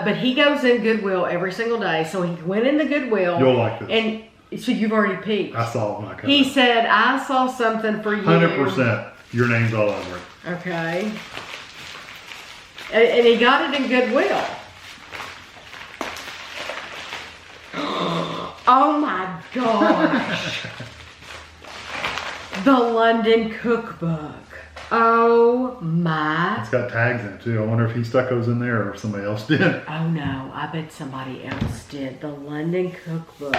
But he goes in Goodwill every single day. So he went in the Goodwill. You'll like this. And so you've already peeked. I saw it when I come. He said, I saw something for you. 100%. Your name's all over it. Okay. And he got it in Goodwill. Oh my gosh. The London Cookbook. Oh my. It's got tags in it too. I wonder if he stuck those in there or if somebody else did. Oh no, I bet somebody else did. The London Cookbook.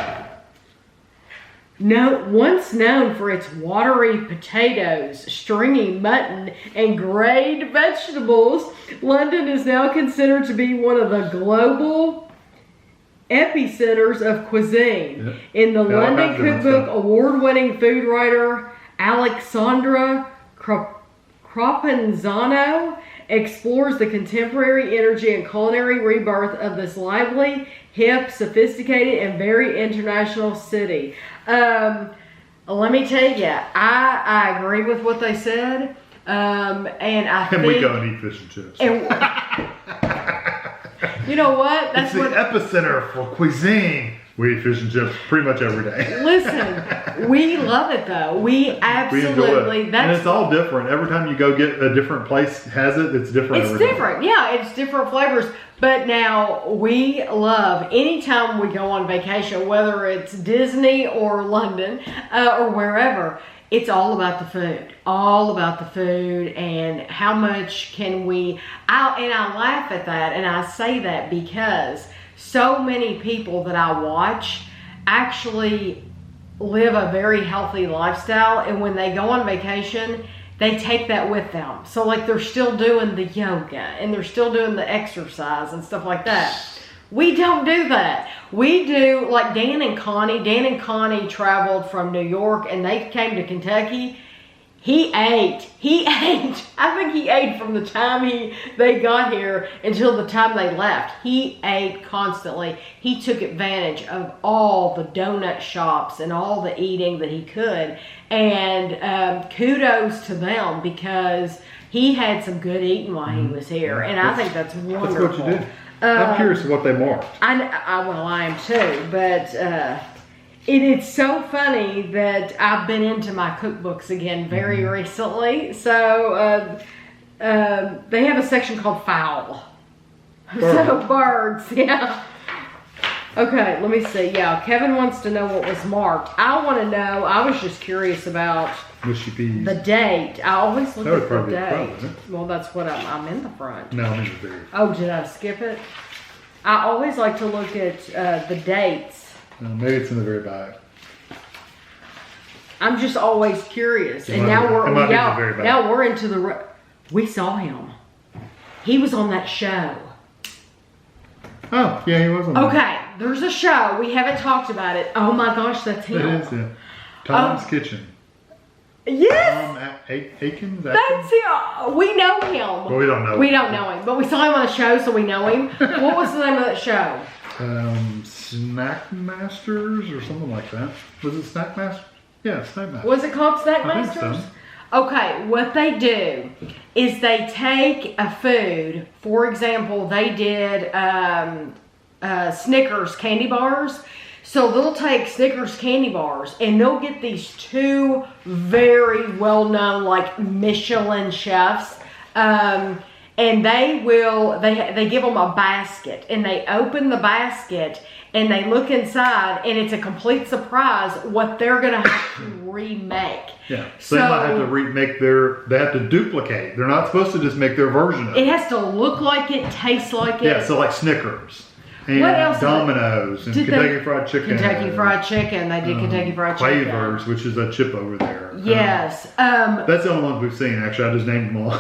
Once known for its watery potatoes, stringy mutton, and grayed vegetables, London is now considered to be one of the global epicenters of cuisine. Yep. In the Got all London kinds of good Cookbook, stuff. award-winning food writer Alexandra Cropenzano explores the contemporary energy and culinary rebirth of this lively, hip, sophisticated, and very international city. Let me tell you, I agree with what they said, and I think... And we go and eat fish and chips. And, you know what? It's the epicenter for cuisine. We eat fish and chips pretty much every day. Listen, we love it though. We absolutely. We enjoy it. And it's all different. Every time you go get a different place has it, it's different. It's different. Yeah, it's different flavors. But now we love anytime we go on vacation, whether it's Disney or London or wherever. It's all about the food. All about the food and how much can we. I laugh at that and I say that because so many people that I watch actually live a very healthy lifestyle, and when they go on vacation, they take that with them. So like they're still doing the yoga and they're still doing the exercise and stuff like that. We don't do that. We do like Dan and Connie. Dan and Connie traveled from New York and they came to Kentucky. He ate. I think he ate from the time they got here until the time they left. He ate constantly. He took advantage of all the donut shops and all the eating that he could. And kudos to them because he had some good eating while he was here. And I think that's wonderful. That's what you do. I'm curious what they marked. I am too, but it's so funny that I've been into my cookbooks again very recently. So they have a section called fowl. So birds, yeah. Okay, let me see. Yeah, Kevin wants to know what was marked. I want to know. I was just curious about Mushy peas. the date. I always look at the probably the date. front, isn't it? Well, that's what I'm in the front. No, I'm in the very. Oh, did I skip it? I always like to look at the dates. Maybe it's in the very back. I'm just always curious, and might now be- we're it might be the very back. now we're into the. We saw him. He was on that show. Oh, yeah, he was on there. Okay, there's a show. We haven't talked about it. Oh my gosh, that's him. It is, yeah. Tom's Kitchen. Yes, Tom Akins? that's him. We know him. Well, we don't know. We don't know him, but we saw him on a show, so we know him. What was the name of that show? Snack Masters or something like that. Was it Snack Masters? Yeah, Snack Masters. Was it called Snack I think Masters? so. Okay, what they do is they take a food. For example, they did Snickers candy bars. So they'll take Snickers candy bars and they'll get these two very well-known like Michelin chefs. And they give them a basket and they open the basket and they look inside and it's a complete surprise what they're going to have to remake. Yeah, so they might have to they have to duplicate. They're not supposed to just make their version of it. It has to look like it, taste like it. Yeah, so like Snickers. And What else? Domino's and Did Kentucky Fried Chicken. Kentucky Fried Chicken. They did Kentucky Fried Chicken. Quavers, which is a chip over there. Yes. That's the only ones we've seen, actually. I just named them all.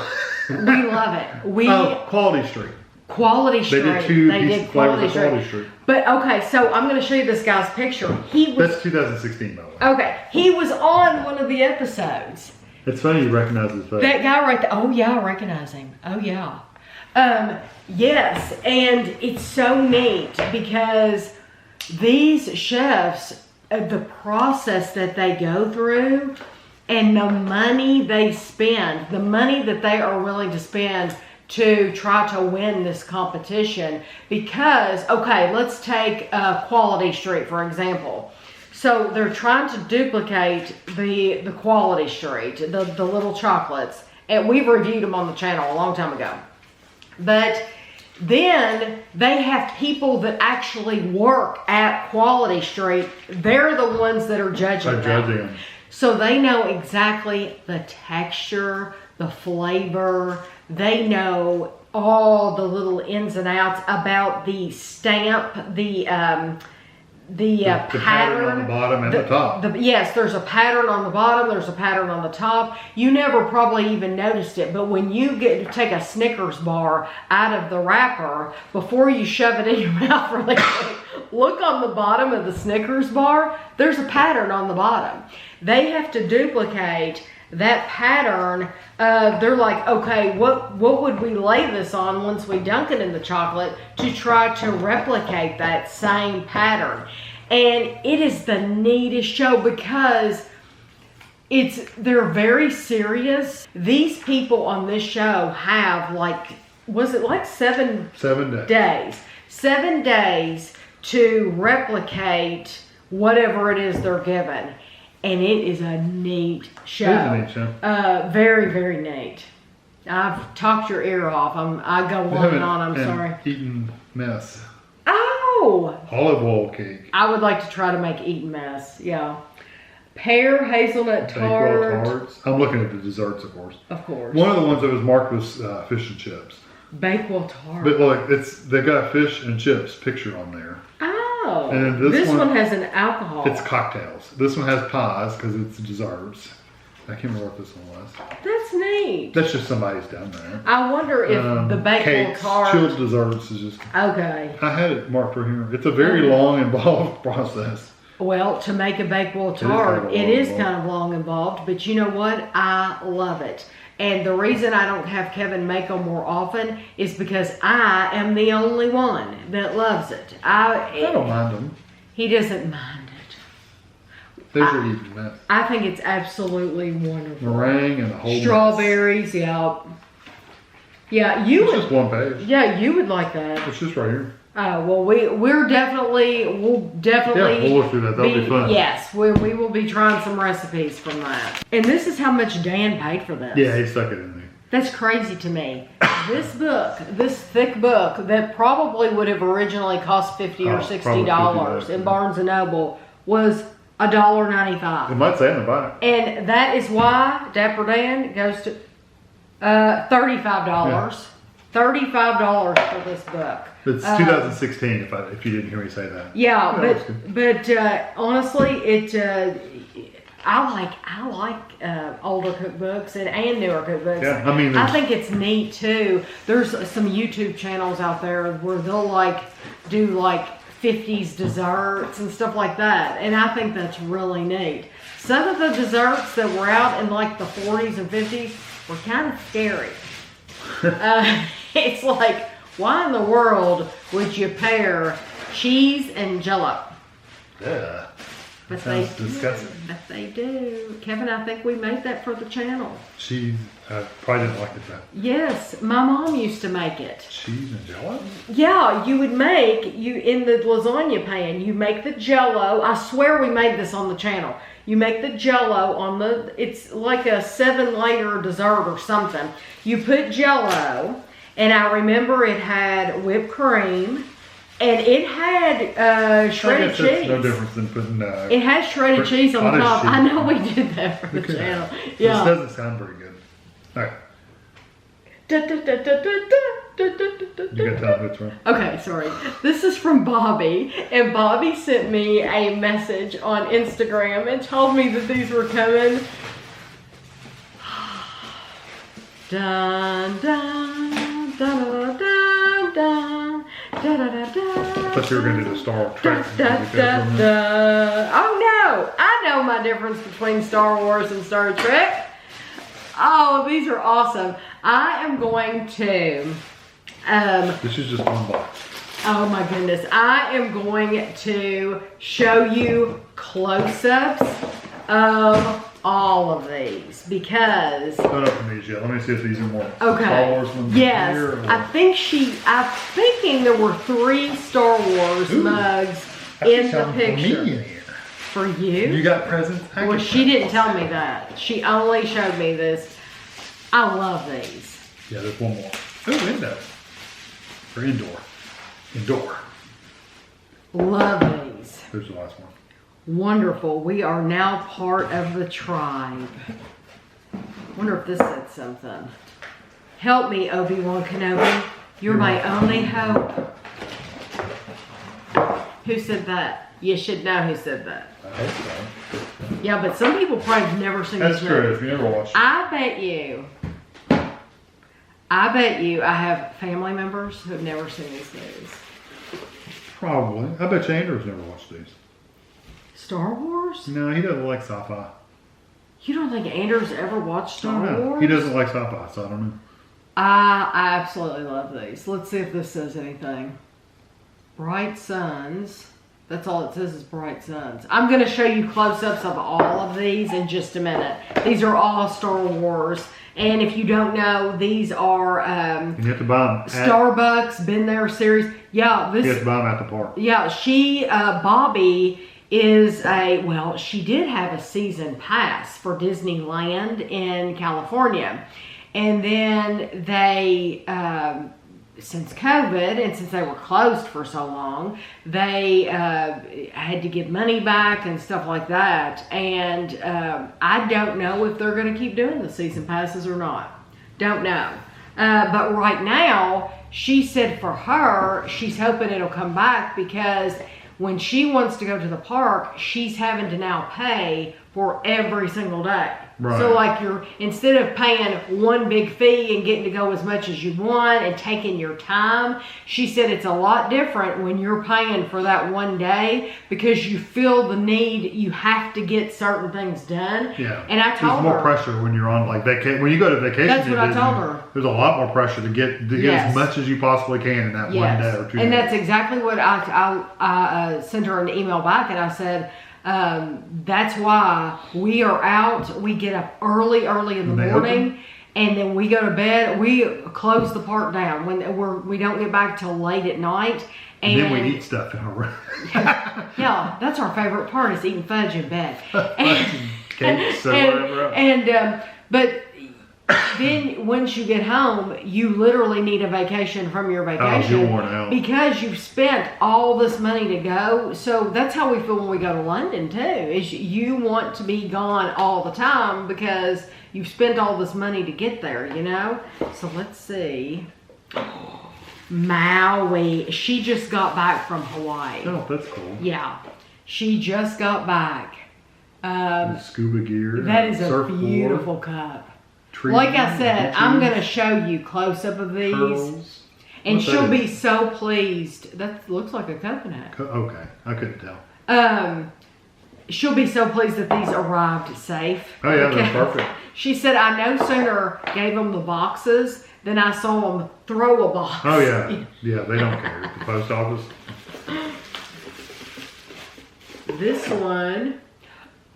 We love it. Quality Street. Quality Street. They did two pieces did of flavors of Quality Street. But okay, so I'm going to show you this guy's picture. That's 2016, by the way. Okay, he was on one of the episodes. It's funny you recognize his face. That guy right there. Oh yeah, I recognize him. Oh yeah. Yes, and it's so neat because these chefs, the process that they go through and the money they spend, the money that they are willing to spend to try to win this competition. Because, okay, let's take Quality Street, for example. So they're trying to duplicate the Quality Street, the little chocolates. And we've reviewed them on the channel a long time ago. But then they have people that actually work at Quality Street. They're the ones that are judging them. So they know exactly the texture, the flavor. They know all the little ins and outs about the stamp, the pattern on the bottom and the top. Yes, there's a pattern on the bottom, there's a pattern on the top. You never probably even noticed it, but when you take a Snickers bar out of the wrapper, before you shove it in your mouth really quick, look on the bottom of the Snickers bar. There's a pattern on the bottom. They have to duplicate that pattern. They're like, okay, what would we lay this on once we dunk it in the chocolate to try to replicate that same pattern? And it is the neatest show because they're very serious. These people on this show have like, was it like 7 days? 7 days to replicate whatever it is they're given. And it is a neat show. It is a neat show. Very, very neat. I've talked your ear off. I go on and on. I'm sorry. Eaten mess. Oh! Olive oil cake. I would like to try to make eaten mess. Yeah. Pear hazelnut tart. Bakewell tarts. I'm looking at the desserts, of course. Of course. One of the ones that was marked was fish and chips. Bakewell tart. But look, they've got a fish and chips picture on there. Oh. And this one has an alcohol. It's cocktails. This one has pies because it's desserts. I can't remember what this one was. That's neat. That's just somebody's down there. I wonder if the Bakewell cakes, tart. Chilled desserts is just. Okay. I had it marked right here. It's a very long, involved process. Well, to make a Bakewell tart, it is kind of long involved, but you know what? I love it. And the reason I don't have Kevin make them more often is because I am the only one that loves it. I don't mind them. He doesn't mind it. There's your eating mess. I think it's absolutely wonderful. Meringue and a whole strawberries, yeah. Yeah, it's just one page. Yeah, you would like that. It's just right here. Well, we'll definitely. Yeah, we'll look through that. That'll be fun. Yes, we will be trying some recipes from that. And this is how much Dan paid for this. Yeah, he stuck it in there. That's crazy to me. This book, this thick book that probably would have originally cost $50 or $60 in Barnes and Noble was $1.95. It might say on the back. And that is why Dapper Dan goes to $35. Yeah. $35 for this book. It's 2016. If you didn't hear me say that. Yeah, but honestly, I like older cookbooks and newer cookbooks. Yeah, I mean, I think it's neat too. There's some YouTube channels out there where they'll do 50s desserts and stuff like that, and I think that's really neat. Some of the desserts that were out in the 40s and 50s were kind of scary. It's like, why in the world would you pair cheese and Jell-O? Yeah. But sounds disgusting. But they do. Kevin, I think we made that for the channel. Cheese, probably didn't like it though. Yes, my mom used to make it. Cheese and Jell-O? Yeah, you would in the lasagna pan, you make the Jell-O. I swear we made this on the channel. You make the Jell-O it's like a 7-layer dessert or something. You put Jell-O, and I remember it had whipped cream, and it had shredded cheese. That's no difference than putting. It had shredded cheese on the top. I know we did that for the channel. Yeah. This doesn't sound very good. All right. You gotta tell me which one. Okay, sorry. This is from Bobby, and Bobby sent me a message on Instagram and told me that these were coming. Dun dun dun dun dun dun. Da, da, da, da, I thought you were going to do the Star Trek. Oh no! I know my difference between Star Wars and Star Trek. Oh, these are awesome. I am going to... this is just one box. Oh my goodness. I am going to show you close-ups of all of these because... Don't open these yet. Let me see if these are more okay. Star Wars ones. Yes. Here or... I'm thinking there were 3 Star Wars mugs in the picture. For me in here. For you? You got presents? Well, she didn't tell me that. She only showed me this. I love these. Yeah, there's one more. Oh, window. For indoor. Indoor. Love these. There's the last one. Wonderful. We are now part of the tribe. Wonder if this said something. Help me, Obi-Wan Kenobi. You're my only hope. Who said that? You should know who said that. I hope so. Yeah, but some people probably have never seen That's this true, movie. if you never watched it. I bet you I have family members who have never seen these movies. Probably. I bet you Andrew's never watched these. Star Wars? No, he doesn't like sci-fi. You don't think Anders ever watched Star Wars? He doesn't like sci-fi, so I don't know. I absolutely love these. Let's see if this says anything. Bright Suns. That's all it says is Bright Suns. I'm going to show you close-ups of all of these in just a minute. These are all Star Wars. And if you don't know, these are you have to buy them Starbucks, Been There series. Yeah, this. You have to buy them at the park. Yeah, Bobby is she did have a season pass for Disneyland in California. And then they, since COVID and since they were closed for so long, they had to give money back and stuff like that. And I don't know if they're going to keep doing the season passes or not. Don't know. But right now, she said for her, she's hoping it'll come back because when she wants to go to the park, she's having to now pay for every single day. Right. So like instead of paying one big fee and getting to go as much as you want and taking your time, she said it's a lot different when you're paying for that one day because you feel the need, you have to get certain things done. Yeah. And I told her. There's more pressure when you're on like vacation. When you go to vacation, that's what I told her. There's a lot more pressure to get as much as you possibly can in that one day or 2 days. And that's exactly what I sent her an email back and I said, that's why we are out. We get up early in the morning, and then we go to bed. We close the park down when we don't get back till late at night. And then we eat stuff in our room. Yeah, that's our favorite part is eating fudge in bed. Cakes or whatever. But then once you get home, you literally need a vacation from your vacation. You're worn out. Because you've spent all this money to go. So that's how we feel when we go to London too, is you want to be gone all the time because you've spent all this money to get there, you know? So let's see. Maui. She just got back from Hawaii. Oh, that's cool. Yeah. She just got back. Scuba gear. That is a surfboard. Beautiful cup. Trees, like I said, beaches, I'm going to show you close-up of these. Pearls. And she'll be so pleased. That looks like a coconut. Okay, I couldn't tell. She'll be so pleased that these arrived safe. Oh yeah, they're perfect. She said, I no sooner gave them the boxes than I saw them throw a box. Oh yeah, yeah, they don't care at the post office. This one,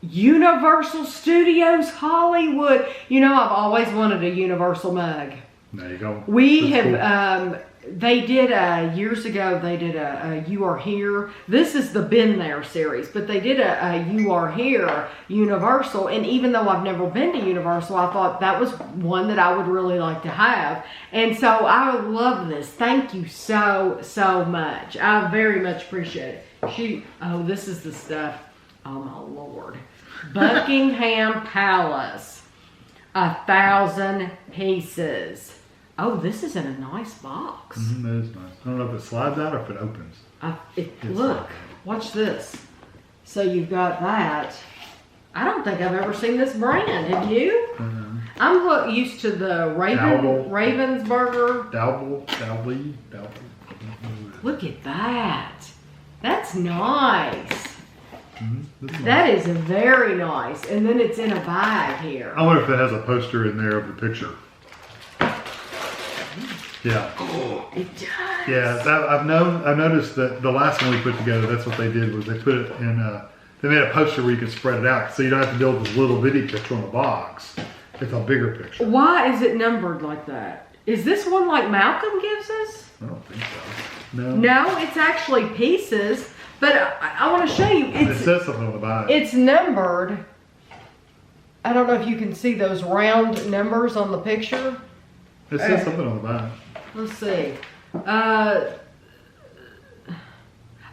Universal Studios Hollywood. You know, I've always wanted a Universal mug. There you go. We That's have, cool. they did years ago, they did a You Are Here. This is the Been There series, but they did a You Are Here Universal. And even though I've never been to Universal, I thought that was one that I would really like to have. And so I love this. Thank you so, so much. I very much appreciate it. Oh, this is the stuff. Oh my Lord. Buckingham Palace. 1,000 pieces. Oh, this is in a nice box. That is nice. I don't know if it slides out or if it opens. Look, watch this. So you've got that. I don't think I've ever seen this brand. Have you? I'm used to the Ravensburger. Dowbly. Look at that. That's nice. Nice. That is very nice. And then it's in a bag here. I wonder if it has a poster in there of the picture. Yeah. Oh, it does. Yeah, I've noticed that the last one we put together, that's what they did was they put it in they made a poster where you could spread it out, so you don't have to build this little bitty picture on the box. It's a bigger picture. Why is it numbered like that? Is this one like Malcolm gives us? I don't think so. No. No, it's actually pieces. But I want to show you. It says something on the back. It's numbered. I don't know if you can see those round numbers on the picture. It says something on the back. Let's see.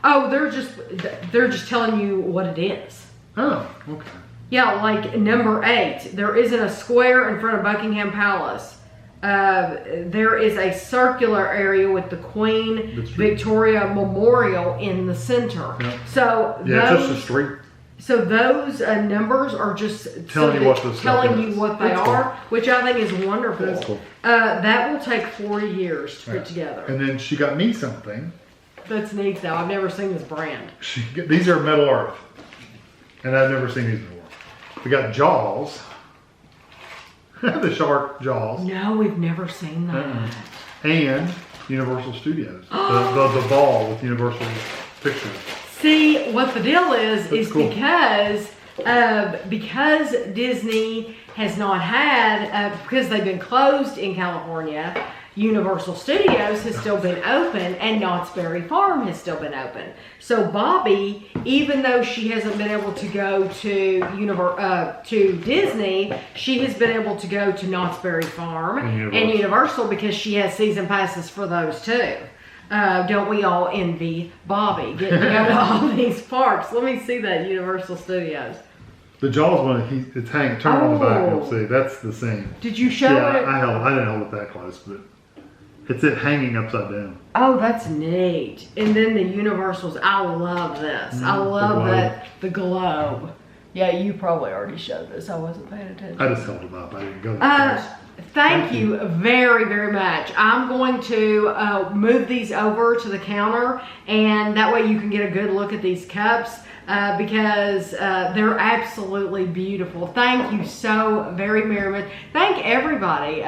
Oh, they're just telling you what it is. Oh, okay. Yeah, like number 8. There isn't a square in front of Buckingham Palace. There is a circular area with the Queen Victoria Memorial in the center. Yep. So yeah, it's just a street. So those numbers are just telling you what they are, which I think is wonderful. That's cool. That will take 4 years to put together. And then she got me something. That's neat though. I've never seen this brand. These are Metal Earth. And I've never seen these before. We got Jaws. The shark Jaws. No, we've never seen that. And Universal Studios. the ball with Universal Pictures. See, what the deal is cool. because Disney has not had, because they've been closed in California, Universal Studios has still been open and Knott's Berry Farm has still been open. So Bobby, even though she hasn't been able to go to Disney, she has been able to go to Knott's Berry Farm and Universal because she has season passes for those too. Don't we all envy Bobby getting to go to all these parks? Let me see that Universal Studios. The Jaws one, it's hanging. Turn on the back and see. That's the same. Did you show it? Yeah, I didn't hold it that close, but it's it hanging upside down. Oh, that's neat. And then the Universals. I love this. I love the globe. Yeah, you probably already showed this. I wasn't paying attention. I just held them up. I didn't go that close. Thank you very, very much. I'm going to move these over to the counter, and that way you can get a good look at these cups because they're absolutely beautiful. Thank you so very much. Thank everybody.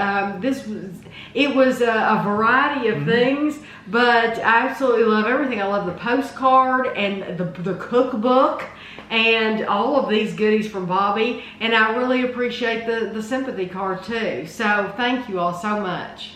It was a variety of things, but I absolutely love everything. I love the postcard and the cookbook and all of these goodies from Bobby, and I really appreciate the sympathy card too. So thank you all so much.